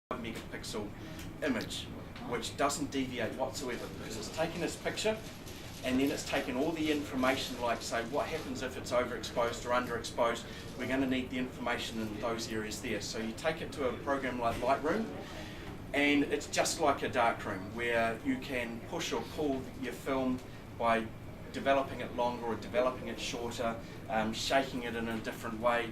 megapixel image, which doesn't deviate whatsoever, because it's taken this picture and then it's taken all the information, like say what happens if it's overexposed or underexposed. We're going to need the information in those areas there. So you take it to a program like Lightroom, and it's just like a darkroom where you can push or pull your film by developing it longer or developing it shorter, shaking it in a different way,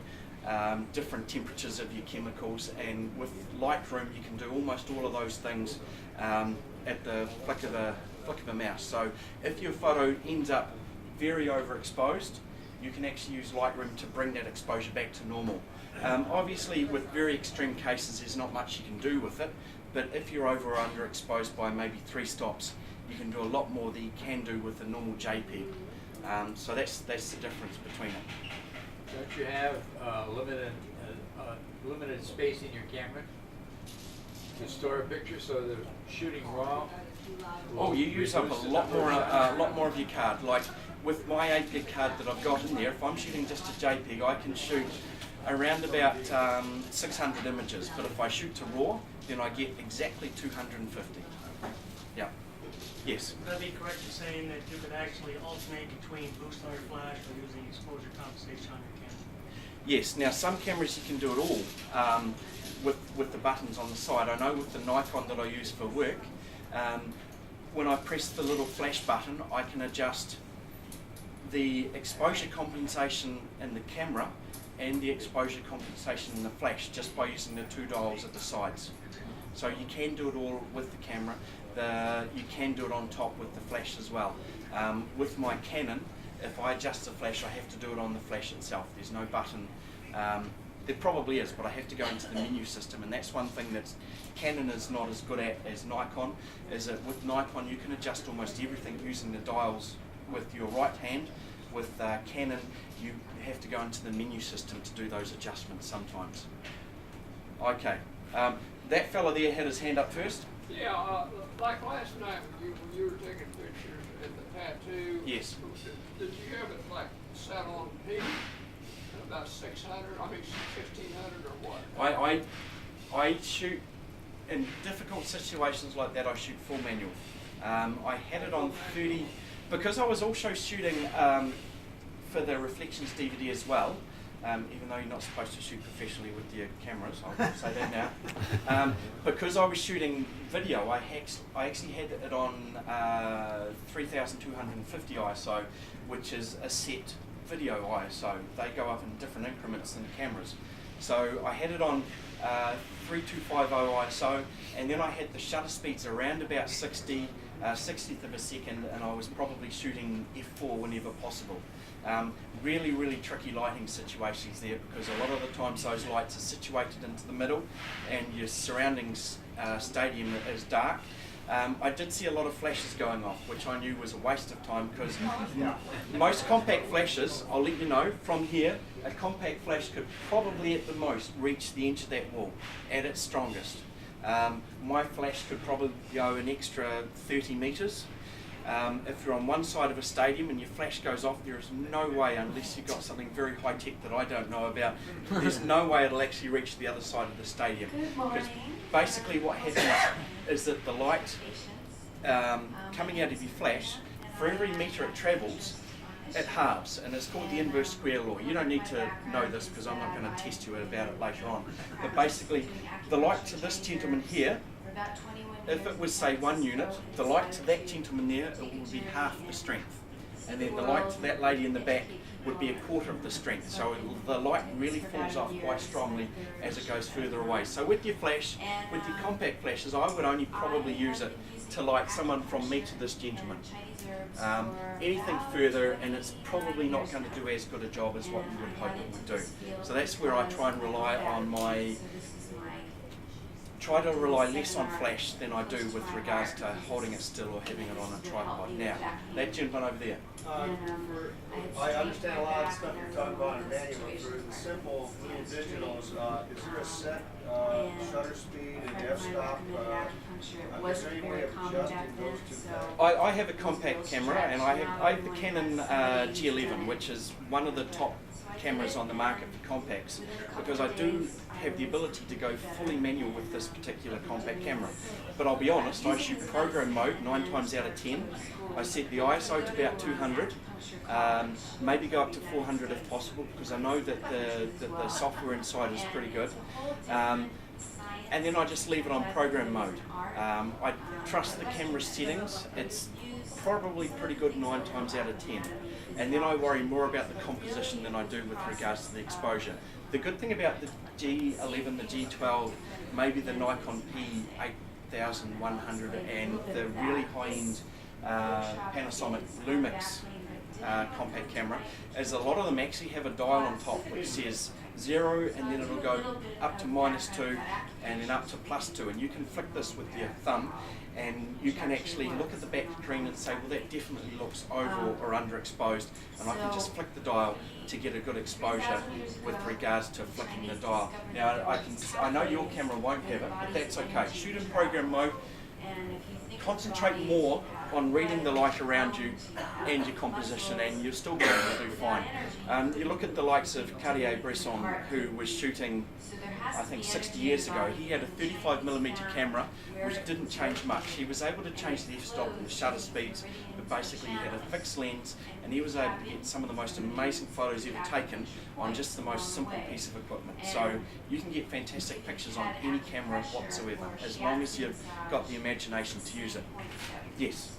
different temperatures of your chemicals, and with Lightroom you can do almost all of those things at the flick of a mouse. So if your photo ends up very overexposed, you can actually use Lightroom to bring that exposure back to normal. Obviously with very extreme cases there's not much you can do with it, but if you're over or underexposed by maybe 3 stops, you can do a lot more than you can do with a normal JPEG. So that's the difference between it. Don't you have limited space in your camera to store a picture, so the shooting raw? Oh, you use up a lot more of your card. Like with my 8 gig card that I've got in there, if I'm shooting just a JPEG, I can shoot around about 600 images. But if I shoot to RAW, then I get exactly 250. Yeah. Yes. Would that be correct in saying that you could actually alternate between boost on your flash or using exposure compensation on your camera? Yes. Now some cameras you can do it all with the buttons on the side. I know with the Nikon that I use for work, when I press the little flash button, I can adjust the exposure compensation in the camera and the exposure compensation in the flash just by using the 2 dials at the sides. So you can do it all with the camera. You can do it on top with the flash as well. With my Canon, if I adjust the flash, I have to do it on the flash itself. There's no button. There probably is, but I have to go into the menu system, and that's one thing that Canon is not as good at as Nikon, is that with Nikon you can adjust almost everything using the dials with your right hand. With Canon, you have to go into the menu system to do those adjustments sometimes. Okay, that fella there had his hand up first. Yeah, like last night when you were taking pictures at the tattoo. Yes. Did you have it like set on peak at about 600? I mean 1600 or what? I shoot in difficult situations like that. I shoot full manual. I had it on 30 because I was also shooting for the Reflections DVD as well. Even though you're not supposed to shoot professionally with your cameras, I'll say that now. Because I was shooting video, I actually had it on 3250 ISO, which is a set video ISO. They go up in different increments than cameras. So I had it on 3250 ISO, and then I had the shutter speeds around about 60th of a second, and I was probably shooting f4 whenever possible. Really, really tricky lighting situations there, because a lot of the times those lights are situated into the middle and your surroundings stadium is dark. I did see a lot of flashes going off, which I knew was a waste of time, because most compact flashes, I'll let you know, from here, a compact flash could probably at the most reach the edge of that wall at its strongest. My flash could probably go an extra 30 metres. If you're on one side of a stadium and your flash goes off, there is no way, unless you've got something very high tech that I don't know about, there's no way it'll actually reach the other side of the stadium. Because basically what happens is that the light coming out of your flash, for every metre it travels, it halves, and it's called the inverse square law. You don't need to know this because I'm not going to test you about it later on. But basically, the light to this gentleman here, if it was say 1 unit, the light to that gentleman there, it would be half the strength. And then the light to that lady in the back would be a quarter of the strength. So the light really falls off quite strongly as it goes further away. So with your flash, with your compact flashes, I would only probably use it to light someone from me to this gentleman. Anything further, and it's probably not going to do as good a job as what we would hope it would do. So that's where I try and rely on try to rely less on flash than I do with regards to holding it still or having it on a tripod. Now, that gentleman over there. I understand a lot of stuff you're talking about in manual. For the simple little digitals, is there a set shutter speed and f-stop? Is there any way of adjusting those two things? I have a compact camera, and I have the Canon G11, which is one of the top cameras on the market for compacts, because I do have the ability to go fully manual with this particular compact camera. But I'll be honest, I shoot program mode 9 times out of 10. I set the ISO to about 200, maybe go up to 400 if possible, because I know that the software inside is pretty good. And then I just leave it on program mode. I trust the camera settings. It's probably pretty good 9 times out of 10. And then I worry more about the composition than I do with regards to the exposure. The good thing about the G11, the G12, maybe the Nikon P8100 and the really high-end Panasonic Lumix compact camera is a lot of them actually have a dial on top which says 0, and then it'll go up to -2 and then up to +2, and you can flick this with your thumb and you can actually look at the back screen and say, well, that definitely looks over or underexposed, and I can just flick the dial to get a good exposure with regards to flicking the dial. Now I know your camera won't have it, but that's okay. Shoot in program mode, concentrate more on reading the light around you and your composition, and you're still going to do fine. You look at the likes of Cartier-Bresson, who was shooting, I think 60 years ago. He had a 35mm camera which didn't change much. He was able to change the f-stop and the shutter speeds, but basically he had a fixed lens, and he was able to get some of the most amazing photos ever taken on just the most simple piece of equipment. So you can get fantastic pictures on any camera whatsoever, as long as you've got the imagination to use it. Yes.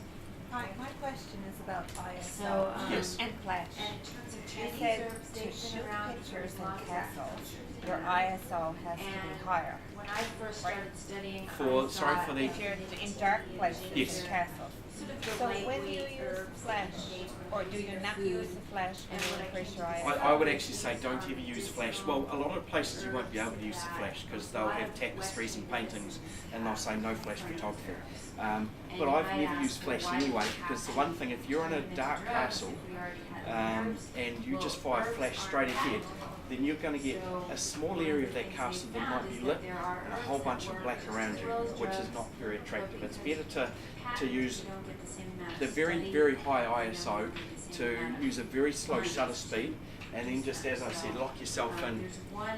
Hi, my question is about ISO Yes. and flash. You said to shoot pictures in castles, your ISO has to be higher. When I first started studying, For the If you're in dark places Yes. in castles. So when do you use flash, or do you not use the flash when you increase your ISO? I would actually say don't ever use flash. Well, a lot of places you won't be able to use the flash because they'll have tapestries and paintings and they'll say no flash photography. But I've never used flash anyway, because the one thing, if you're in a dark castle and you just fire flash straight ahead, then you're going to get a small area of that castle that might be lit and a whole bunch of black around you, which is not very attractive. It's better to use the very, very high ISO, to use a very slow shutter speed, and then just, as I said, lock yourself in,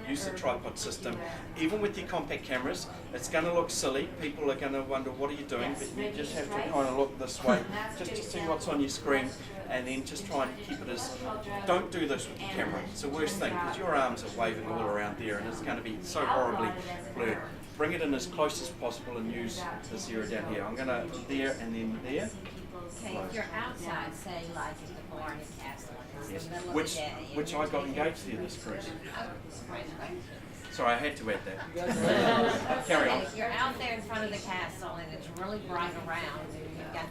use the tripod system. Even with your compact cameras, it's going to look silly. People are going to wonder, what are you doing? But you just have to kind of look this way, just to see what's on your screen, and then just try and keep it as... Don't do this with the camera. It's the worst thing, because your arms are waving all around there, and it's going to be so horribly blurred. Bring it in as close as possible and use the 0 down here. I'm going to there and then there. Okay, if you're outside, say like at the Blarney Castle, and it's the middle of the day. Which I got engaged there this cruise. Congratulations. Sorry, I had to add that. Carry on. If you're out there in front of the castle and it's really bright around, and you've got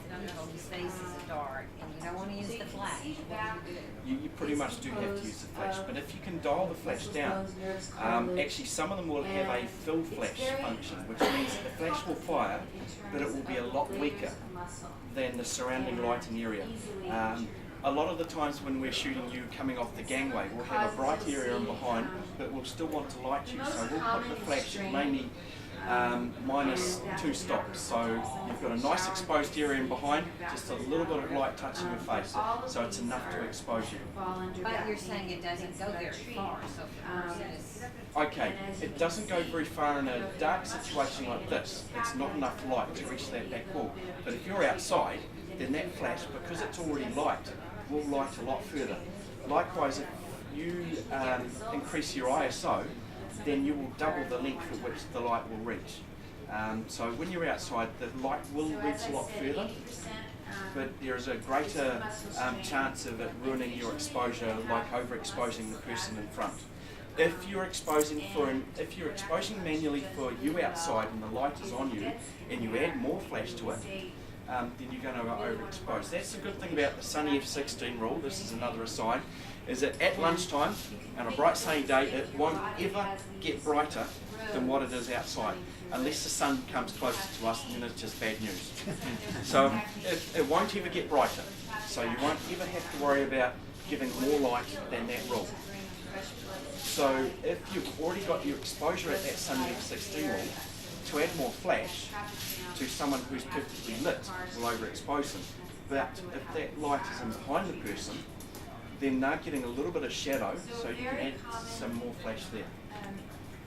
the spaces are dark, and you don't want to use the flash, what do you do? You pretty much do have to use the flash, but if you can dial the flash down, actually some of them will have a fill flash function, which means the flash will fire, but it will be a lot weaker than the surrounding lighting area. A lot of the times when we're shooting you coming off the gangway, we'll have a bright area in behind, but we'll still want to light you, so we'll put the flash at mainly -2 stops. So you've got a nice exposed area in behind, just a little bit of light touching your face, so it's enough to expose you. But you're saying it doesn't go very far, so if the person is... Okay, it doesn't go very far in a dark situation like this. It's not enough light to reach that back wall. But if you're outside, then that flash, because it's already light, will light a lot further. Likewise, if you increase your ISO, then you will double the length at which the light will reach. So when you're outside, the light will reach a lot further, but there is a greater chance of it ruining your exposure, like overexposing the person in front. If you're exposing manually for you outside and the light is on you, and you add more flash to it, then you're going to overexpose. That's the good thing about the Sunny F16 rule. This is another aside, is that at lunchtime on a bright sunny day, it won't ever get brighter than what it is outside, unless the sun comes closer to us, and then it's just bad news. So it won't ever get brighter. So you won't ever have to worry about giving more light than that rule. So if you've already got your exposure at that Sunny F16 rule, to add more flash to someone who's perfectly lit will overexpose them. But if that light is in behind the person, then they're getting a little bit of shadow, so you can add some more flash there.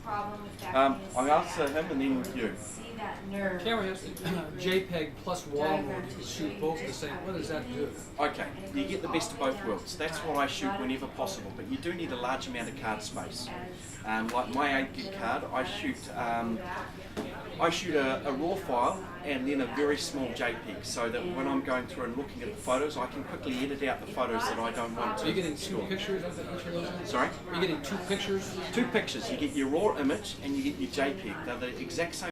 Problem with that I'll answer him and then you. see that nerve. Camera has JPEG plus watermark. You can shoot both at the same. What does that do? Okay, you get the best of both worlds. That's what I shoot whenever possible, but you do need a large amount of card space. Like my 8 gig card, I shoot a RAW file and then a very small JPEG, so that when I'm going through and looking at the photos, I can quickly edit out the photos that I don't want to. Are you getting two store. pictures of each of those? Sorry? Are you getting two pictures? 2 pictures. You get your raw image and you get your JPEG. They're the exact same